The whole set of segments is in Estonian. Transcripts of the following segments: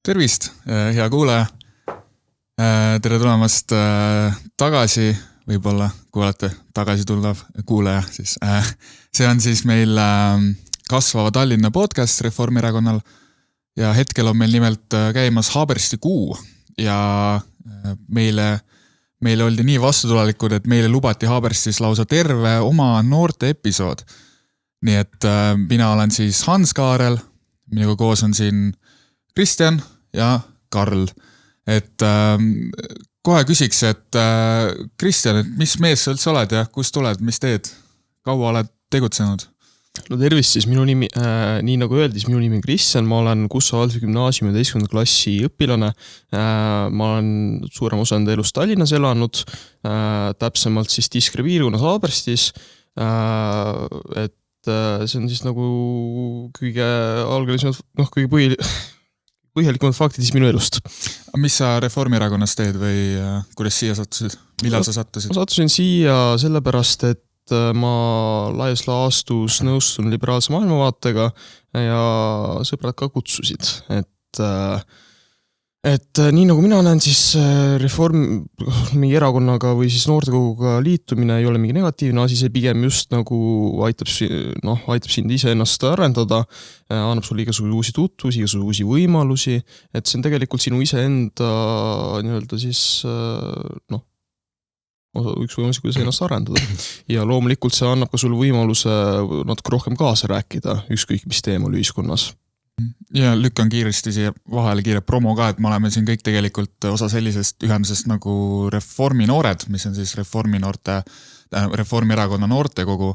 Tervist, hea kuulaja. Tere tulemast tagasi, võib-olla kuulate tagasi tulev kuulaja. Siis. See on siis meil kasvava Tallinna podcast Reformierakonnal ja hetkel on meil nimelt käimas Haabersti kuu ja meile oldi nii vastutulelikud, et meile lubati Haaberstis lausa terve oma noorte episood. Nii et mina olen siis Hans Kaarel, minuga koos on siin Kristjan ja Karl. Et kohe küsiks, et Kristjan, et mis mees sa üldse oled ja kust tuled, mis teed? Kaua oled tegutsenud? No tervist, siis minu nimi, nii nagu öeldi, minu nimi on Kristjan, ma olen Kussa Valdvi gümnaasiumi 11. klassi õpilane. Ma olen suurem osa enda elust Tallinnas elanud, täpsemalt siis Tiskre piirkonnas Haaberstis, et see on siis nagu kõige algelisemad, kõige põhjalikumad faktid siis minu elust. Mis sa Reformierakonnas teed või kuidas siia sattusid? Millal sa sattusid? Ma sattusin siia sellepärast, et ma laias laastus nõustun liberaalse maailmavaatega ja sõbrad ka kutsusid. Et nii nagu mina näen, siis mingi erakonnaga või siis noortekoguga liitumine ei ole mingi negatiivne asi, see pigem just nagu aitab sind ise ennast arendada, annab sulle igasugu uusi tutvusi, igasugu uusi võimalusi, et see on tegelikult sinu iseenda nii-öelda siis üks võimalus, kuidas ennast arendada. Ja loomulikult see annab ka sulle võimaluse natuke rohkem kaasa rääkida ükskõik mis teemal ühiskonnas. Ja lükkan kiiresti siia vahele kiire promo ka, et me oleme siin kõik tegelikult osa sellisest ühendusest nagu Reforminoored, mis on siis Reformierakonna noortekogu,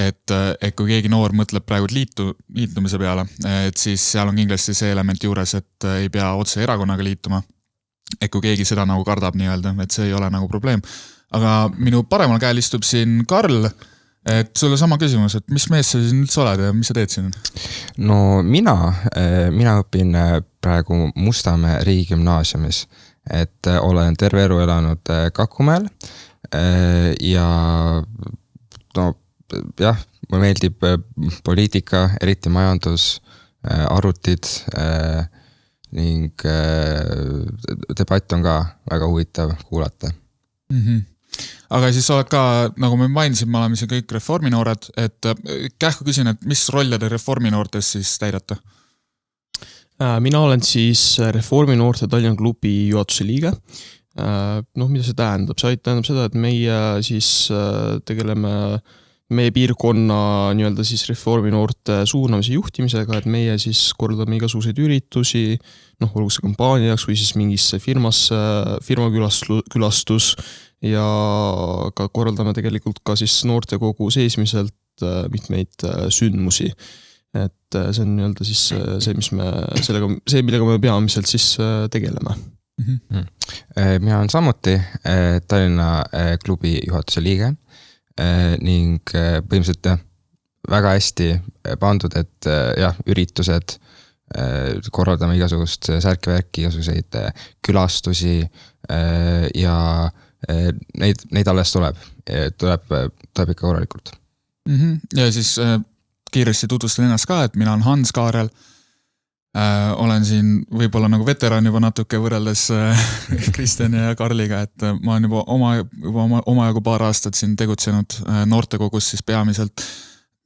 et kui keegi noor mõtleb praegu liitumise peale, et siis seal on kindlasti see element juures, et ei pea otse erakonnaga liituma, et kui keegi seda nagu kardab nii-öelda, et see ei ole nagu probleem. Aga minu paremal käel istub siin Karl, et sulle sama küsimus, et mis mees sa siin üldse oled ja mis sa teed siin? No mina õpin praegu Mustamäe riigigümnaasiumis, et olen terve elu elanud Kakumäel ja mulle meeldib poliitika, eriti majandus, arvutid ning debatt on ka väga huvitav kuulata. Aga siis oled ka, nagu me mainisin, me oleme siin kõik reforminoored, et kähku küsin, et mis rolle te reforminoortes siis täidate? Mina olen siis Reforminoorte Tallinna klubi juhatuse liige. Mida see tähendab? See tähendab seda, et meie siis tegeleme meie piirkonna nii-öelda siis reforminoorte suunamise juhtimisega, et meie siis korraldame igasuguseid üritusi, olgu see kampaaniaks või siis mingisse firma külastus ja ka korraldame tegelikult ka siis noortekogu seesmiselt mitmeid sündmusi. Et see on nii-öelda siis see, millega me peamiselt siis tegeleme. Mina olen samuti Tallinna klubi juhatuse liige ning põhimõtteliselt väga hästi pandud, et üritused, korraldame igasugust särkivärki, igasuguseid külastusi ja neid alles tuleb ikka korralikult. Ja siis kiiresti tutvustan ennast ka, et mina olen Hans Kaarel. Olen siin võib-olla nagu veteran juba natuke võrreldes Kristjan ja Karliga, et ma olen juba omajagu paar aastat siin tegutsenud noortekogus siis peamiselt.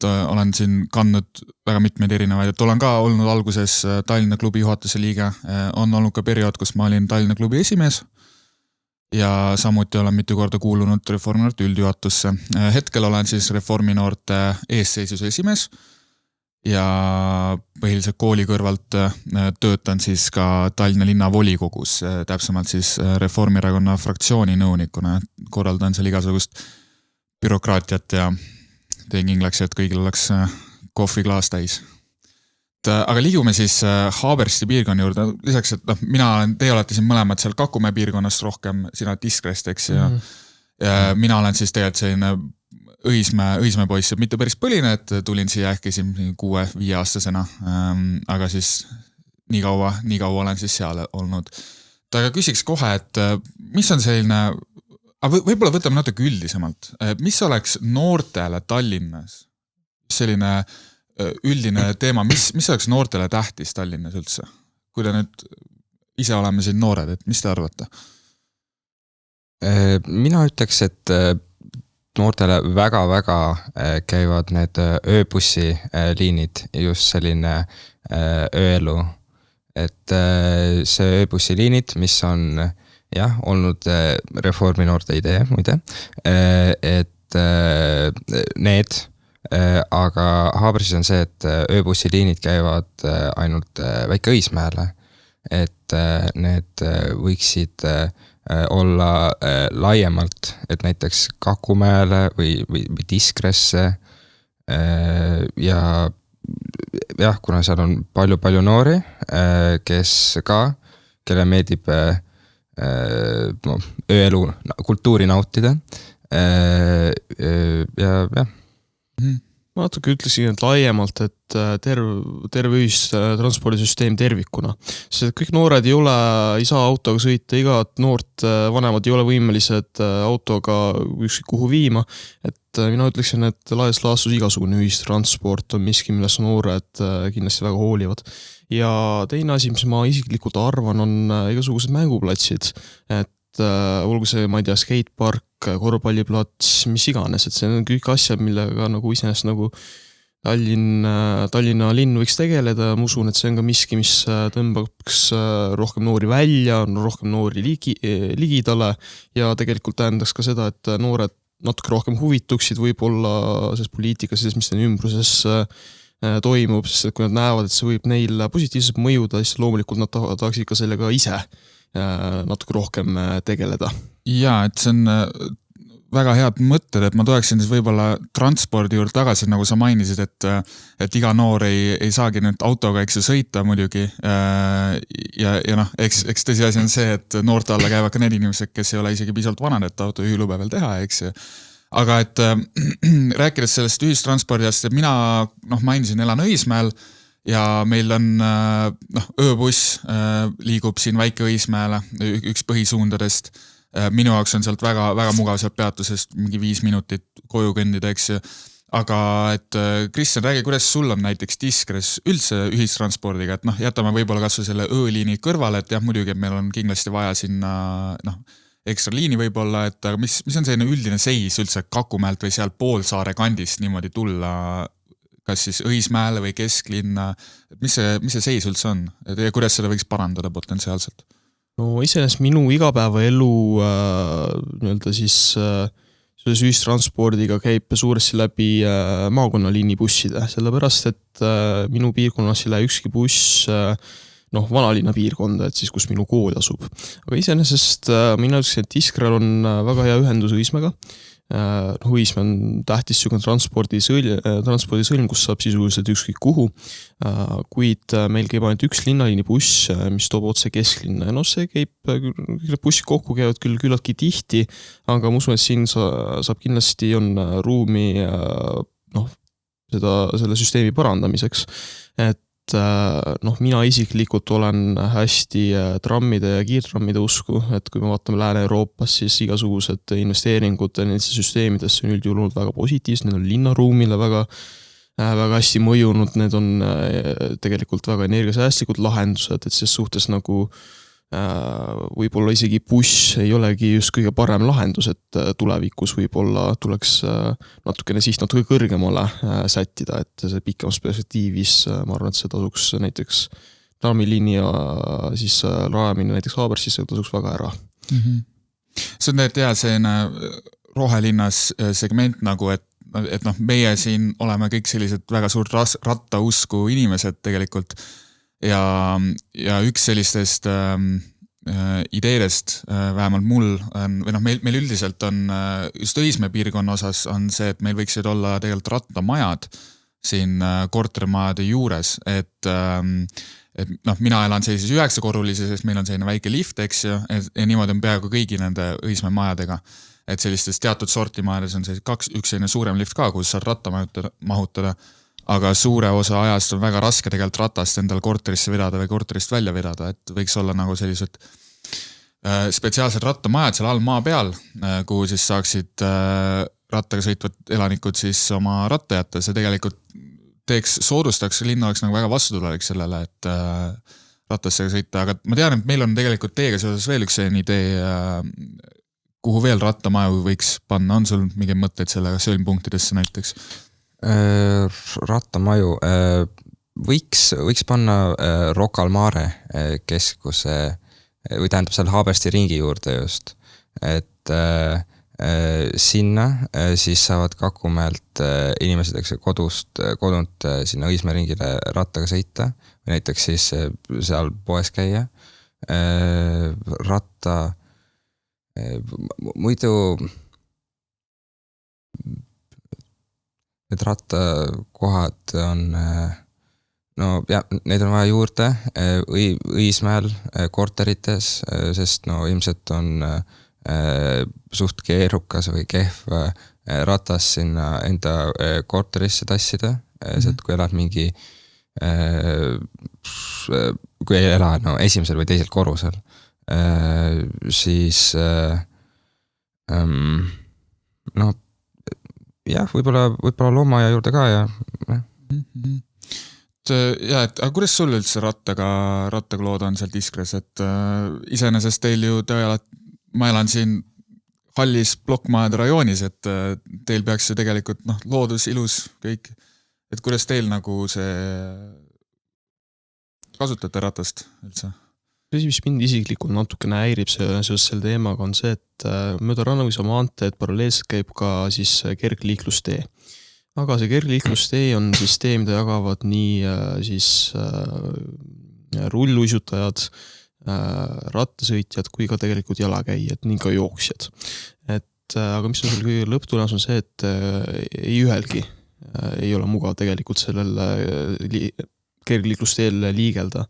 Olen siin kandnud väga mitmeid erinevaid, et olen ka olnud alguses Tallinna klubi juhatuse liige. On olnud ka periood, kus ma olin Tallinna klubi esimees ja samuti olen mitu korda kuulunud Reforminoorte üldjuhatusse. Hetkel olen siis Reforminoorte eesseisuse esimees ja põhiliselt kooli kõrvalt töötan siis ka Tallinna linna volikogus, täpsemalt siis Reformierakonna fraktsiooni nõunikuna. Korraldan seal igasugust bürokraatiat ja teen kindlaks, et kõigil oleks kohviklaas täis. Aga liigume siis Haabersti piirkonna juurde. Lisaks, et teie olete siin mõlemad seal Kakumäe piirkonnast rohkem, sina Tiskrest, eks, ja mina olen siis tegelikult selline Õismäe poiss, mitte päris põline, et tulin siia äkki 6-5 aastasena, aga siis nii kaua olen siis seal olnud. Aga küsiks kohe, et mis on selline, võib-olla võtame natuke üldisemalt, mis oleks noortele Tallinnas selline üldine teema, mis oleks noortele tähtis Tallinnas üldse? Kui te nüüd ise oleme siin noored, et mis te arvate? Mina ütleks, et noortele väga-väga käivad need ööbussi liinid, just selline ööelu. Et see ööbussi liinid, mis on jah, olnud Reformi noorte idee muide, et need, aga Haabersis on see, et ööbussi liinid käivad ainult Väike-Õismäele, et need võiksid olla laiemalt, et näiteks Kakumäele või Diskresse ja jah, kuna seal on palju noori, kes ka, kelle meeldib ööelu kultuuri nautida ja jah. Ma natuke ütlesin, et laiemalt, et terve ühistranspordisüsteem tervikuna. Sest kõik noored ei saa autoga sõita, igat noort vanemad ei ole võimelised autoga ükskõik kuhu viima. Et mina ütleksin, et laias laastus igasugune ühistransport on miski, milles noored kindlasti väga hoolivad. Ja teine asi, mis ma isiklikult arvan, on igasugused mänguplatsid. Et olgu see, ma ei tea, skatepark, korvpalliplats, mis iganes, et see on kõik asjad, millega nagu iseenesest nagu Tallinna linn võiks tegeleda. Ma usun, et see on ka miski, mis tõmbaks rohkem noori välja, rohkem noori ligidale ja tegelikult tähendaks ka seda, et noored natuke rohkem huvituksid võib-olla selles poliitikas, mis neil ümbruses toimub, sest kui nad näevad, et see võib neil positiivselt mõjuda, siis loomulikult nad tahaksid ka sellega ise natuke rohkem tegeleda. Jaa, et see on väga head mõtted, et ma tuleksin siis võib-olla transpordi juurde tagasi, nagu sa mainisid, et iga noor ei saagi nüüd autoga sõita muidugi ja noh, eks tõsiasi on see, et noorte alla käivad ka need inimesed, kes ei ole isegi piisavalt vanad, et autojuhilube veel teha, eks. Aga et rääkides sellest ühistranspordist, et mina mainisin, elan Õismäel ja meil on ööbuss liigub siin Väike-Õismäele, üks põhisuundadest. Minu jaoks on sealt väga, väga mugav sealt peatusest mingi 5 minutit koju kõndida, eks. Aga et Kristjan, räägi, kuidas sul on näiteks Diskres üldse ühistranspordiga, et jätame võib-olla kas või selle ööliini kõrvale, et jah, muidugi, et meil on kindlasti vaja sinna ekstra liini võib-olla, et aga mis on selline üldine seis üldse Kakumäelt või seal Poolsaare kandist niimoodi tulla, kas siis Õismäele või kesklinna, mis see seis üldse on ja kuidas seda võiks parandada potentsiaalselt? No iseenesest minu igapäevaelu nii-öelda siis selles ühistranspordiga käib suuresti läbi maakonnaliini busside, sellepärast et minu piirkonnas ei lähe ükski buss vanalinna piirkonda, et siis kus minu kool asub. Aga iseenesest mina ütlesin, et Diskrel on väga hea ühendus Õismäega. Õismäe on tähtis transpordisõlm, kus saab sisuliselt ükskõik kuhu, kuid meil käib ainult üks linnaliini buss, mis toob otse kesklinna ja see käib, bussid kokku käivad küll küllaltki tihti, aga ma usun, et siin saab kindlasti on ruumi selle süsteemi parandamiseks, et mina isiklikult olen hästi trammide ja kiirtrammide usku, et kui me vaatame Lääne-Euroopas, siis igasugused investeeringud nendesse süsteemidesse on üldjuhul olnud väga positiivsed, need on linnaruumile väga hästi mõjunud, need on tegelikult väga energiasäästlikud lahendused, et ses suhtes nagu võib-olla isegi buss ei olegi just kõige parem lahendus, et tulevikus võib-olla tuleks natuke kõrgemale sättida, et see pikemas perspektiivis, ma arvan, et see tasuks näiteks trammiliini ja siis rajamine näiteks Haabersisse tasuks väga ära. See on selline rohelinnas segment nagu, et meie siin oleme kõik sellised väga suurt rattausku inimesed tegelikult ja üks sellistest ideedest vähemalt mul on, või meil üldiselt on just Õismäe piirkonna osas on see, et meil võiksid olla tegelikult rattamajad siin kortermajade juures, et mina elan sellises 9-korrulises, sest meil on selline väike lift, eks ju, ja niimoodi on peaaegu kõigi nende Õismäe majadega, et sellistes teatud sortimajades on üks selline suurem lift ka, kus saad ratta mahutada, aga suure osa ajast on väga raske tegelikult ratast endal korterisse vedada või korterist välja vedada, et võiks olla nagu sellised spetsiaalsed rattamajad seal all maa peal, kuhu siis saaksid rattaga sõitvad elanikud siis oma ratta jätta. See tegelikult soodustaks, linn oleks nagu väga vastutulelik sellele, et ratasega sõita, aga ma tean, et meil on tegelikult teiega seoses veel üks selline idee, kuhu veel rattamaju võiks panna, on sul mingi mõtteid sellega sõlmpunktidesse näiteks? Rattamaju võiks panna Rocca al Mare keskuse või tähendab seal Haabersti ringi juurde just, et sinna siis saavad Kakumäelt inimesed kodunt sinna Õismäe ringile rattaga sõita või näiteks siis seal poes käia. Muidu need rattakohad on neid on vaja juurde Õismäel korterites, sest ilmselt on suht keerukas või kehv ratas sinna enda korterisse tassida, sest kui elad kui ei ela esimesel või teisel korrusel, siis võib-olla loomaaia juurde ka ja aga kuidas sul üldse rattaga lood on seal Tiskres, et iseenesest teil ju ma elan siin hallis plokkmajade rajoonis, et teil peaks ju tegelikult loodus, ilus, kõik, et kuidas teil nagu see kasutate ratast üldse? See, mis mind isiklikult natukene häirib seoses selle teemaga, on see, et mööda Rannaviisa maanteed paralleelselt käib ka siis kergliiklustee. Aga see kergliiklustee on siis tee, mida jagavad nii siis rulluisutajad, rattasõitjad kui ka tegelikult jalakäijad, nii ka jooksjad. Aga mis on selle kõige lõpptulemus on see, et ei ühelgi ei ole mugav tegelikult sellel kergliiklusteel liigelda.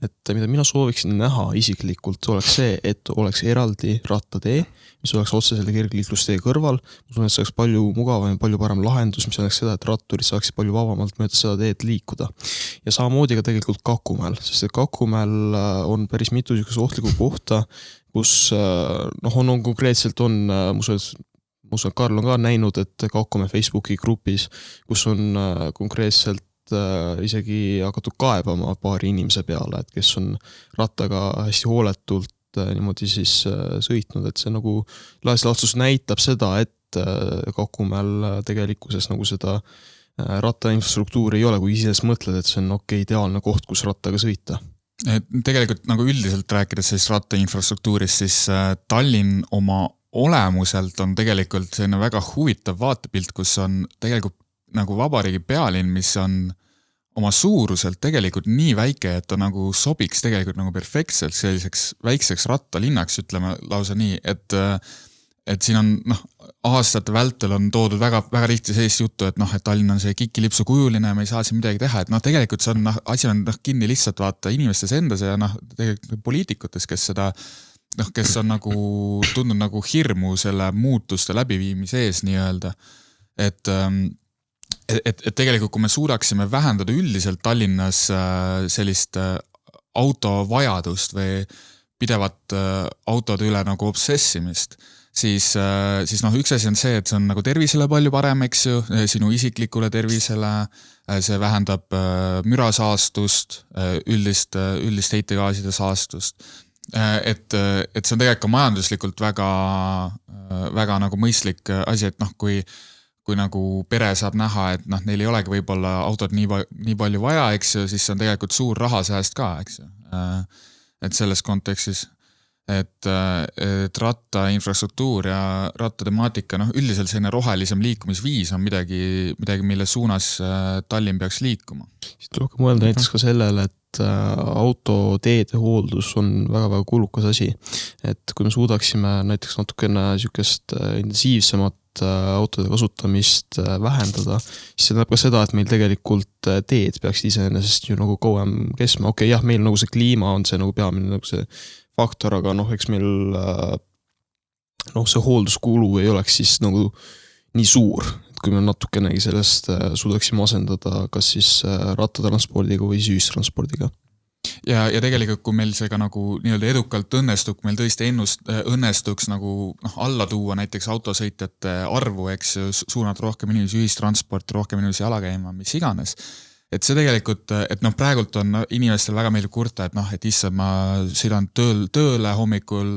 Et mida mina sooviksin näha isiklikult oleks see, et oleks eraldi rattatee, mis oleks otse selle kergliiklustee kõrval. Ma usun, et see oleks palju mugavam ja palju parem lahendus, mis oleks seda, et ratturid saaksid palju vabamalt mööda seda teed liikuda. Ja samamoodi ka tegelikult Kakumäel, sest Kakumäel on päris mitu ohtlikku kohta, kus on konkreetselt ma usun, et Karl on ka näinud, et Kakumäe Facebooki grupis, kus on konkreetselt isegi hakatud kaebama paari inimese peale, et kes on rattaga hästi hooletult niimoodi siis sõitnud, et see nagu lahtsus näitab seda, et Kakumäel tegelikkuses nagu seda rattainfrastruktuuri ei ole, kui isest mõtled, et see on ideaalne koht, kus rattaga sõita. Tegelikult nagu üldiselt rääkides siis rattainfrastruktuurist, siis Tallinn oma olemuselt on tegelikult selline väga huvitav vaatepilt, kus on tegelikult nagu vabariigi pealinn, mis on oma suuruselt tegelikult nii väike, et ta nagu sobiks tegelikult nagu perfektselt selliseks väikseks rattalinnaks, ütleme lausa nii, et siin on aastate vältel on toodud väga tihti sellist juttu, et et Tallinn on see kikilipsu kujuline, me ei saa siin midagi teha, et tegelikult see on asi on kinni lihtsalt vaata inimestes endas ja tegelikult poliitikutes, kes seda kes on nagu tundnud nagu hirmu selle muutuste läbiviimise ees nii-öelda, et tegelikult kui me suudaksime vähendada üldiselt Tallinnas sellist autovajadust või pidevat autode üle nagu obsessimist, siis üks asi on see, et see on nagu tervisele palju parem, eks ju, sinu isiklikule tervisele, see vähendab mürasaastust, üldist heitegaaside saastust, et see on tegelikult ka majanduslikult väga nagu mõistlik asi, et kui nagu pere saab näha, et neil ei olegi võib-olla autot nii palju vaja, eks ju, siis see on tegelikult suur rahasääst ka, eks ju. Et selles kontekstis, et rattainfrastruktuur ja rattatemaatika, üldiselt selline rohelisem liikumisviis on midagi, mille suunas Tallinn peaks liikuma. Siit tuleb ka mõelda näiteks ka sellele, et autoteede hooldus on väga-väga kulukas asi. Et kui me suudaksime näiteks natukene niisugust intensiivsemat autode kasutamist vähendada, siis see tähendab ka seda, et meil tegelikult teed peaksid iseenesest ju nagu kauem kestma. Jah, meil nagu see kliima on see nagu peamine nagu see faktor, aga eks meil see hoolduskulu ei oleks siis nagu nii suur, et kui me natukenegi sellest suudaksime asendada kas siis rattatranspordiga või ühistranspordiga. Ja tegelikult, kui meil see ka nagu nii-öelda edukalt õnnestub, meil tõesti õnnestuks nagu alla tuua näiteks autosõitjate arvu, eks suunata rohkem inimesi ühistransporti, rohkem inimesi jala käima, mis iganes, et see tegelikult, et noh, praegult on inimestel väga meeldib kurta, et noh, et issand, ma sõidan tööle hommikul,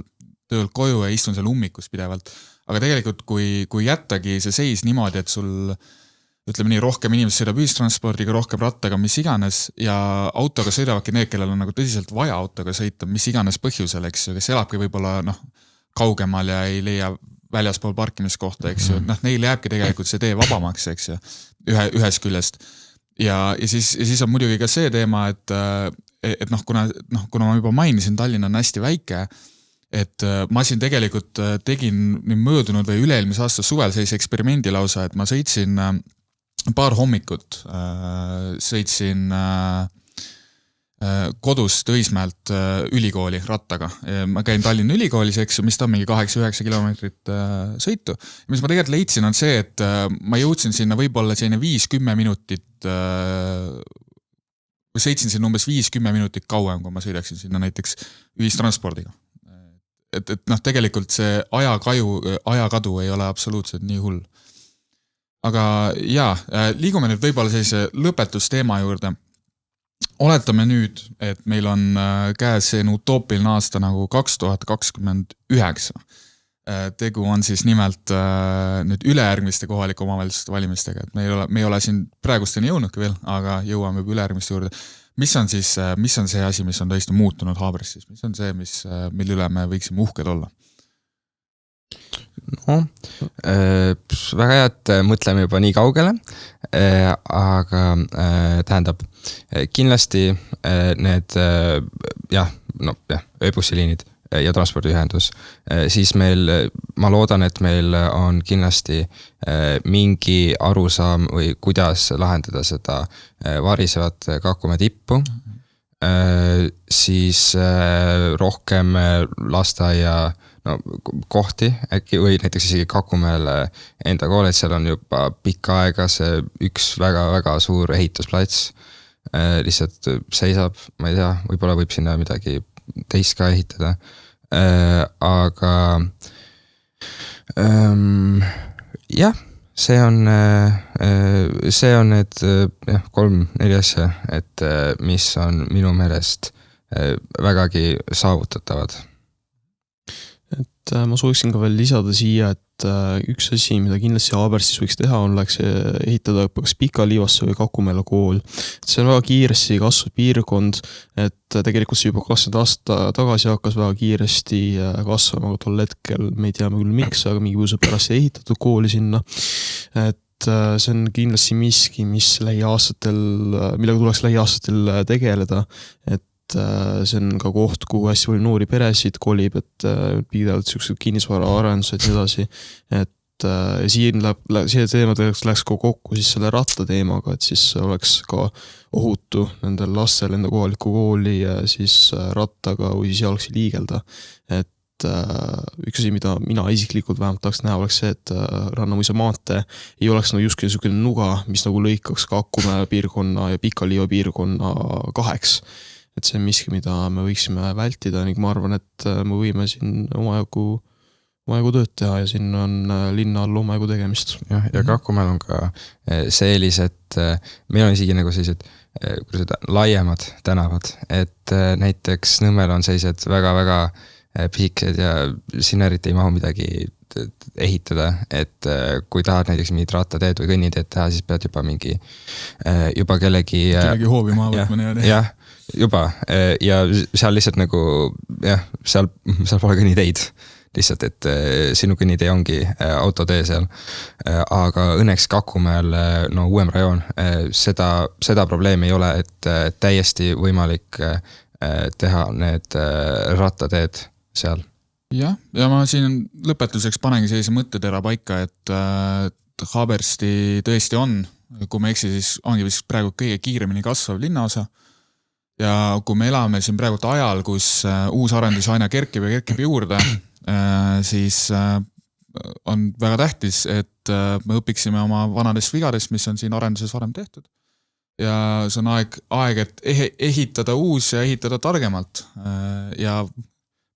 tööl koju ja istun seal ummikus pidevalt. Aga tegelikult, kui jättagi see seis niimoodi, et sul ütleme nii, rohkem inimesed sõidab ühistranspordiga, rohkem rattaga, mis iganes, ja autoga sõidavadki need, kellel on nagu tõsiselt vaja autoga sõita, mis iganes põhjusel, eks ju, kes elabki võib-olla noh, kaugemal ja ei leia väljaspool parkimiskohta, eks ju, noh, neil jääbki tegelikult see tee vabamaks, eks ju, ühest küljest. Ja siis on muidugi ka see teema, et noh, kuna ma juba mainisin, Tallinn on hästi väike, et ma siin tegelikult tegin möödunud või üle-eelmise aasta suvel sellise eksperimendi lausa, et ma sõitsin paar hommikut, sõitsin kodust Õismäelt ülikooli rattaga. Ma käin Tallinna ülikoolis, eks ju, mis ta on mingi 8-9 kilomeetrit sõitu. Mis ma tegelikult leidsin on see, et ma jõudsin sinna võib-olla selline 5-10 minutit, või sõitsin sinna umbes 5-10 minutit kauem, kui ma sõidaksin sinna näiteks ühistranspordiga. Et noh, tegelikult see ajakadu ei ole absoluutselt nii hull. Aga jaa, liigume nüüd võib-olla sellise lõpetusteema juurde. Oletame nüüd, et meil on käes see utoopiline aasta nagu 2029. Tegu on siis nimelt nüüd ülejärgmiste kohaliku omavalitsuste valimistega, et me ei ole siin praegusteni jõudnudki veel, aga jõuame juba ülejärgmiste juurde. Mis on see asi, mis on tõesti muutunud Haaberstis? Mis on see, mille üle me võiksime uhked olla? No, väga hea, et mõtleme juba nii kaugele, aga tähendab, kindlasti need ööbussiliinid ja transpordiühendus, siis ma loodan, et meil on kindlasti mingi arusaam või kuidas lahendada seda varisevat Kakumäe tippu, siis rohkem lasteaia kohti äkki või näiteks isegi Kakumäel enda kool, et seal on juba pikka aega see üks väga-väga suur ehitusplats lihtsalt seisab, ma ei tea, võib-olla võib sinna midagi teist ka ehitada, aga jah, see on need 3-4 asja, et mis on minu meelest vägagi saavutatavad. Ma sooviksin ka veel lisada siia, et üks asi, mida kindlasti Haaberstis võiks teha, oleks ehitada kas Pika-Liivasse või Kakumäele kool. See on väga kiiresti kasvav piirkond, et tegelikult see juba 20 aasta tagasi hakkas väga kiiresti kasvama, aga tol hetkel me ei tea küll miks, aga mingi põhjuse pärast ei ehitatud kooli sinna. Et see on kindlasti miski, millega tuleks lähiaastatel tegeleda, et see on ka koht, kuhu hästi palju noori peresid kolib, et pidevalt sellised kinnisvara arendused ja edasi, et siin see teema läks ka kokku siis selle rattateemaga, et siis oleks ka ohutu nendel lastel enda kohalikku kooli siis rattaga või siis jalgsi liigelda, et üks asi, mida mina isiklikult vähemalt tahaks näha, oleks see, et Rannamõisa maantee ei oleks nagu justkui niisugune nuga, mis nagu lõikaks Kakumäe piirkonna ja Pika-Liiva piirkonna 2. Et see on miski, mida me võiksime vältida ning ma arvan, et me võime siin omajagu tööd teha ja siin on linna all omajagu tegemist. Ja Kakumäel on ka see eelis, et meil on isegi nagu sellised laiemad tänavad, et näiteks Nõmmel on sellised väga-väga pisikesed ja sinna eriti ei mahu midagi ehitada, et kui tahad näiteks mingid rattateed või kõnniteed teha, siis pead juba kellegi hoovi maha võtma. Jah, juba ja seal lihtsalt nagu seal pole kõnniteid lihtsalt, et sinu kõnnitee ongi autotee seal, aga õnneks Kakumäel uuem rajoon, seda probleemi ei ole, et täiesti võimalik teha need rattateed seal. Ja ma siin lõpetuseks panengi sellise mõttetera paika, et Haabersti tõesti on, kui me eksi, siis ongi vist praegu kõige kiiremini kasvav linnaosa. Ja kui me elame siin praegu ajal, kus uus arendus aina kerkib juurde, siis on väga tähtis, et me õpiksime oma vanadest vigadest, mis on siin arenduses varem tehtud. Ja see on aeg, et ehitada uus ja ehitada targemalt ja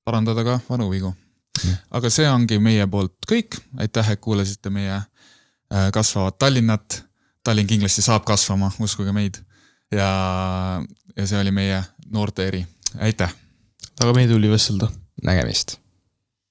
parandada ka vanu vigu. Aga see ongi meie poolt kõik. Aitäh, et kuulasite meie kasvavat Tallinnat. Tallinn kindlasti saab kasvama, uskuge meid. ja see oli meie noorte eri. Aitäh! Aga meil tuli vestelda. Nägemist!